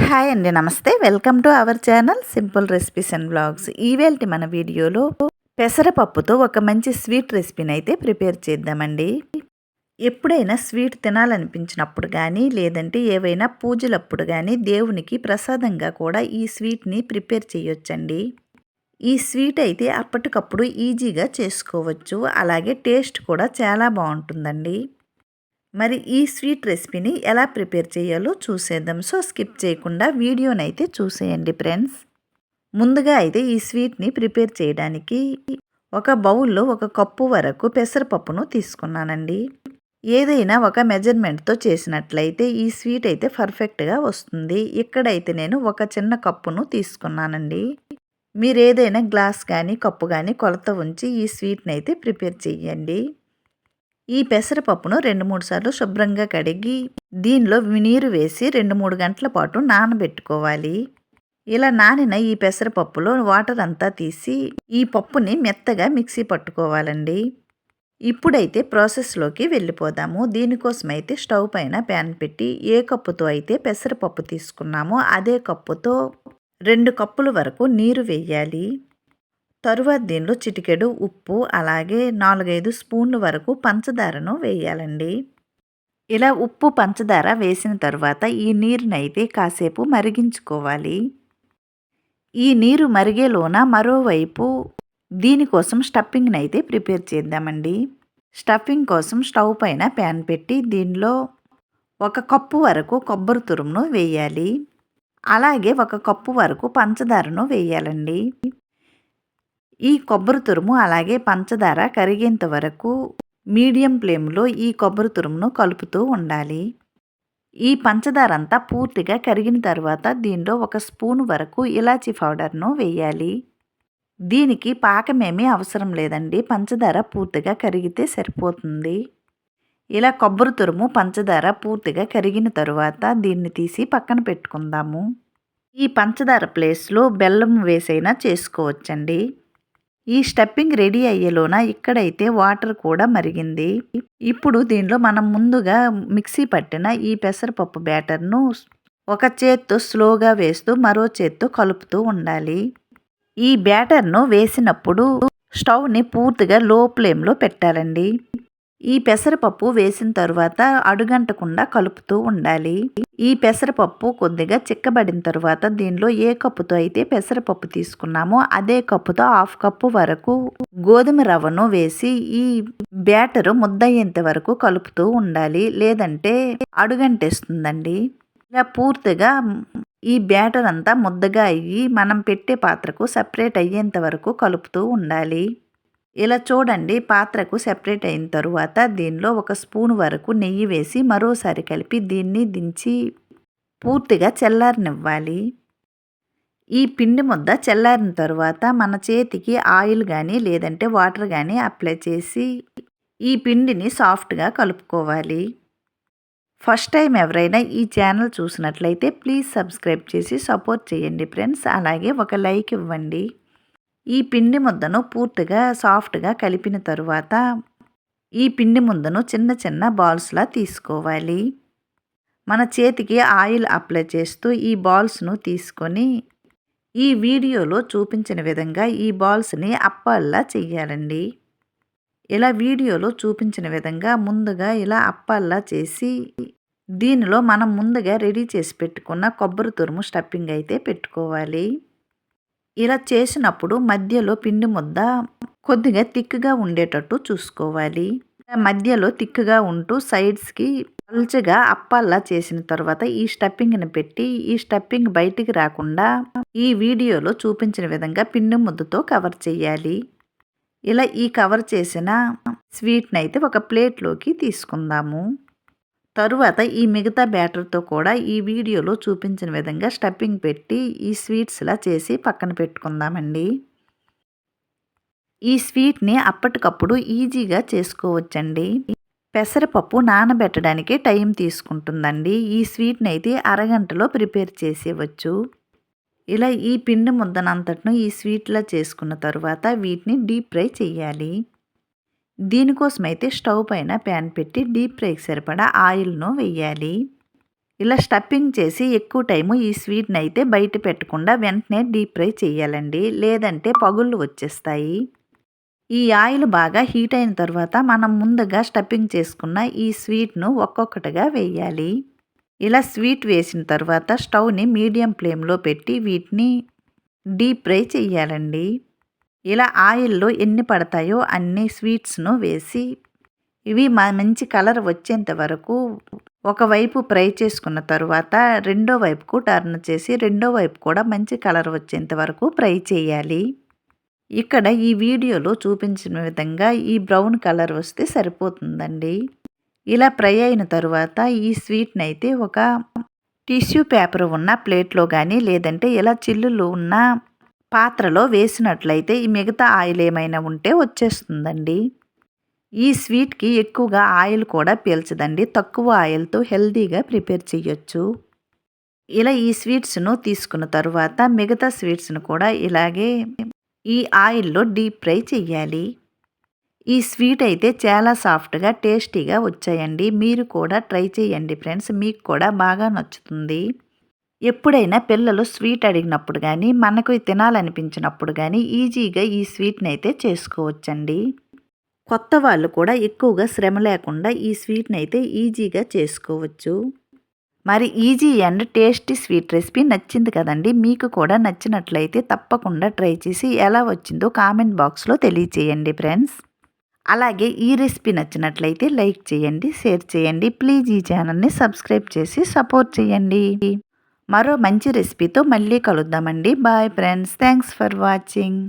Hi అండి, నమస్తే. Welcome to our channel simple recipes and vlogs. ఈవేళ మన వీడియోలో పెసరపప్పుతో ఒక మంచి స్వీట్ రెసిపీని అయితే ప్రిపేర్ చేద్దామండి. ఎప్పుడైనా స్వీట్ తినాలనిపించినప్పుడు కానీ, లేదంటే ఏవైనా పూజలప్పుడు కానీ దేవునికి ప్రసాదంగా కూడా ఈ స్వీట్ని ప్రిపేర్ చేయొచ్చండి. ఈ స్వీట్ అయితే అప్పటికప్పుడు ఈజీగా చేసుకోవచ్చు, అలాగే టేస్ట్ కూడా చాలా బాగుంటుందండి. మరి ఈ స్వీట్ రెసిపీని ఎలా ప్రిపేర్ చేయాలో చూసేద్దాం. సో స్కిప్ చేయకుండా వీడియోని అయితే చూసేయండి ఫ్రెండ్స్. ముందుగా అయితే ఈ స్వీట్ని ప్రిపేర్ చేయడానికి ఒక బౌల్లో 1 కప్పు వరకు పెసరపప్పును తీసుకున్నానండి. ఏదైనా ఒక మెజర్మెంట్తో చేసినట్లయితే ఈ స్వీట్ అయితే పర్ఫెక్ట్గా వస్తుంది. ఇక్కడైతే నేను ఒక చిన్న కప్పును తీసుకున్నానండి. మీరు ఏదైనా గ్లాస్ కానీ కప్పు కానీ కొలత ఉంచి ఈ స్వీట్ని అయితే ప్రిపేర్ చేయండి. ఈ పెసరపప్పును 2-3 సార్లు శుభ్రంగా కడిగి దీనిలో నీరు వేసి 2-3 గంటల పాటు నానబెట్టుకోవాలి. ఇలా నానిన ఈ పెసరపప్పులో వాటర్ అంతా తీసి ఈ పప్పుని మెత్తగా మిక్సీ పట్టుకోవాలండి. ఇప్పుడైతే ప్రాసెస్లోకి వెళ్ళిపోదాము. దీనికోసమైతే స్టవ్ పైన ప్యాన్ పెట్టి ఏ కప్పుతో అయితే పెసరపప్పు తీసుకున్నామో అదే కప్పుతో 2 కప్పుల వరకు నీరు వేయాలి. తరువాత దీనిలో చిటికెడు ఉప్పు, అలాగే 4-5 స్పూన్ల వరకు పంచదారను వేయాలండి. ఇలా ఉప్పు పంచదార వేసిన తర్వాత ఈ నీరునైతే కాసేపు మరిగించుకోవాలి. ఈ నీరు మరిగేలోన మరోవైపు దీనికోసం స్టఫింగ్ని అయితే ప్రిపేర్ చేద్దామండి. స్టఫింగ్ కోసం స్టవ్ పైన ప్యాన్ పెట్టి దీనిలో 1 కప్పు వరకు కొబ్బరి తురుమును వేయాలి. అలాగే 1 కప్పు వరకు పంచదారను వేయాలండి. ఈ కొబ్బరి తురుము అలాగే పంచదార కరిగేంత వరకు మీడియం ఫ్లేమ్లో ఈ కొబ్బరి తురుమును కలుపుతూ ఉండాలి. ఈ పంచదార అంతా పూర్తిగా కరిగిన తర్వాత దీనిలో 1 స్పూన్ వరకు ఇలాచీ పౌడర్ను వేయాలి. దీనికి పాకమేమీ అవసరం లేదండి, పంచదార పూర్తిగా కరిగితే సరిపోతుంది. ఇలా కొబ్బరి తురుము పంచదార పూర్తిగా కరిగిన తరువాత దీన్ని తీసి పక్కన పెట్టుకుందాము. ఈ పంచదార ప్లేస్లో బెల్లం వేసైనా చేసుకోవచ్చండి. ఈ స్టఫింగ్ రెడీ అయ్యేలోన ఇక్కడైతే వాటర్ కూడా మరిగింది. ఇప్పుడు దీనిలో మనం ముందుగా మిక్సీ పట్టిన ఈ పెసరపప్పు బ్యాటర్ను ఒక చేత్తో స్లోగా వేస్తూ మరో చేత్తో కలుపుతూ ఉండాలి. ఈ బ్యాటర్ను వేసినప్పుడు స్టవ్ని పూర్తిగా లో ఫ్లేమ్లో పెట్టాలండి. ఈ పెసరపప్పు వేసిన తర్వాత అడుగంటకుండా కలుపుతూ ఉండాలి. ఈ పెసరపప్పు కొద్దిగా చిక్కబడిన తర్వాత దీనిలో ఏ కప్పుతో అయితే పెసరపప్పు తీసుకున్నామో అదే కప్పుతో 1/2 కప్పు వరకు గోధుమ రవ్వను వేసి ఈ బ్యాటరు ముద్దయ్యేంత వరకు కలుపుతూ ఉండాలి, లేదంటే అడుగంటేస్తుందండి. ఇలా పూర్తిగా ఈ బ్యాటర్ అంతా ముద్దగా అయ్యి మనం పెట్టే పాత్రకు సపరేట్ అయ్యేంత వరకు కలుపుతూ ఉండాలి. ఇలా చూడండి, పాత్రకు సెపరేట్ అయిన తరువాత దీనిలో 1 స్పూన్ వరకు నెయ్యి వేసి మరోసారి కలిపి దీన్ని దించి పూర్తిగా చల్లారనివ్వాలి. ఈ పిండి ముద్ద చల్లారిన తరువాత మన చేతికి ఆయిల్ కానీ లేదంటే వాటర్ కానీ అప్లై చేసి ఈ పిండిని సాఫ్ట్గా కలుపుకోవాలి. ఫస్ట్ టైం ఎవరైనా ఈ ఛానల్ చూసినట్లయితే ప్లీజ్ సబ్స్క్రైబ్ చేసి సపోర్ట్ చేయండి ఫ్రెండ్స్. అలాగే ఒక లైక్ ఇవ్వండి. ఈ పిండి ముద్దను పూర్తిగా సాఫ్ట్గా కలిపిన తరువాత ఈ పిండి ముద్దను చిన్న చిన్న బాల్స్లా తీసుకోవాలి. మన చేతికి ఆయిల్ అప్లై చేస్తూ ఈ బాల్స్ను తీసుకొని ఈ వీడియోలో చూపించిన విధంగా ఈ బాల్స్ని అప్పాల్లా చెయ్యాలండి. ఇలా వీడియోలో చూపించిన విధంగా ముందుగా ఇలా అప్పాల్లా చేసి దీనిలో మనం ముందుగా రెడీ చేసి పెట్టుకున్న కొబ్బరి తురుము స్టఫింగ్ అయితే పెట్టుకోవాలి. ఇలా చేసినప్పుడు మధ్యలో పిండి ముద్ద కొద్దిగా థిక్గా ఉండేటట్టు చూసుకోవాలి. మధ్యలో థిక్గా ఉంటూ సైడ్స్కి పల్చగా అప్పాల్లా చేసిన తర్వాత ఈ స్టఫింగ్ని పెట్టి ఈ స్టఫింగ్ బయటికి రాకుండా ఈ వీడియోలో చూపించిన విధంగా పిండి ముద్దతో కవర్ చేయాలి. ఇలా ఈ కవర్ చేసిన స్వీట్ని అయితే ఒక ప్లేట్లోకి తీసుకుందాము. తరువాత ఈ మిగతా బ్యాటర్తో కూడా ఈ వీడియోలో చూపించిన విధంగా స్టఫింగ్ పెట్టి ఈ స్వీట్స్లా చేసి పక్కన పెట్టుకుందామండి. ఈ స్వీట్ని అప్పటికప్పుడు ఈజీగా చేసుకోవచ్చండి. పెసరపప్పు నానబెట్టడానికి టైం తీసుకుంటుందండి. ఈ స్వీట్ని అయితే అరగంటలో ప్రిపేర్ చేసేవచ్చు. ఇలా ఈ పిండి ముద్దనంతటిను ఈ స్వీట్లా చేసుకున్న తరువాత వీటిని డీప్ ఫ్రై చేయాలి. దీనికోసమైతే స్టవ్ పైన ప్యాన్ పెట్టి డీప్ ఫ్రైకి సరిపడా ఆయిల్ను వేయాలి. ఇలా స్టఫింగ్ చేసి ఎక్కువ టైము ఈ స్వీట్ని అయితే బయట పెట్టకుండా వెంటనే డీప్ ఫ్రై చేయాలండి, లేదంటే పగుళ్ళు వచ్చేస్తాయి. ఈ ఆయిల్ బాగా హీట్ అయిన తర్వాత మనం ముందుగా స్టఫింగ్ చేసుకున్న ఈ స్వీట్ను ఒక్కొక్కటిగా వేయాలి. ఇలా స్వీట్ వేసిన తర్వాత స్టవ్ని మీడియం ఫ్లేమ్లో పెట్టి వీటిని డీప్ ఫ్రై చేయాలండి. ఇలా ఆయిల్లో ఎన్ని పడతాయో అన్ని స్వీట్స్ను వేసి ఇవి మంచి కలర్ వచ్చేంత వరకు ఒకవైపు ఫ్రై చేసుకున్న తరువాత రెండో వైపుకు టర్న్ చేసి రెండో వైపు కూడా మంచి కలర్ వచ్చేంత వరకు ఫ్రై చేయాలి. ఇక్కడ ఈ వీడియోలో చూపించిన విధంగా ఈ బ్రౌన్ కలర్ వస్తే సరిపోతుందండి. ఇలా ఫ్రై అయిన తరువాత ఈ స్వీట్ని అయితే ఒక టిష్యూ పేపర్ ఉన్న ప్లేట్లో కానీ లేదంటే ఇలా చిల్లులు ఉన్న పాత్రలో వేసినట్లయితే ఈ మిగతా ఆయిల్ ఏమైనా ఉంటే వచ్చేస్తుందండి. ఈ స్వీట్కి ఎక్కువగా ఆయిల్ కూడా పీల్చదండి, తక్కువ ఆయిల్తో హెల్తీగా ప్రిపేర్ చేయొచ్చు. ఇలా ఈ స్వీట్స్ను తీసుకున్న తరువాత మిగతా స్వీట్స్ను కూడా ఇలాగే ఈ ఆయిల్లో డీప్ ఫ్రై చేయాలి. ఈ స్వీట్ అయితే చాలా సాఫ్ట్గా టేస్టీగా వచ్చాయండి. మీరు కూడా ట్రై చేయండి ఫ్రెండ్స్, మీకు కూడా బాగా నచ్చుతుంది. ఎప్పుడైనా పిల్లలు స్వీట్ అడిగినప్పుడు కానీ మనకు తినాలనిపించినప్పుడు కానీ ఈజీగా ఈ స్వీట్ని అయితే చేసుకోవచ్చండి. కొత్త వాళ్ళు కూడా ఎక్కువగా శ్రమ లేకుండా ఈ స్వీట్ని అయితే ఈజీగా చేసుకోవచ్చు. మరి easy and tasty sweet recipe నచ్చింది కదండి. మీకు కూడా నచ్చినట్లయితే తప్పకుండా ట్రై చేసి ఎలా వచ్చిందో కామెంట్ బాక్స్లో తెలియచేయండి ఫ్రెండ్స్. అలాగే ఈ రెసిపీ నచ్చినట్లయితే లైక్ చేయండి, షేర్ చేయండి. ప్లీజ్ ఈ ఛానల్ని సబ్స్క్రైబ్ చేసి సపోర్ట్ చేయండి. మరో మంచి రెసిపీతో మళ్ళీ కలుద్దామండి. Bye friends, thanks for watching.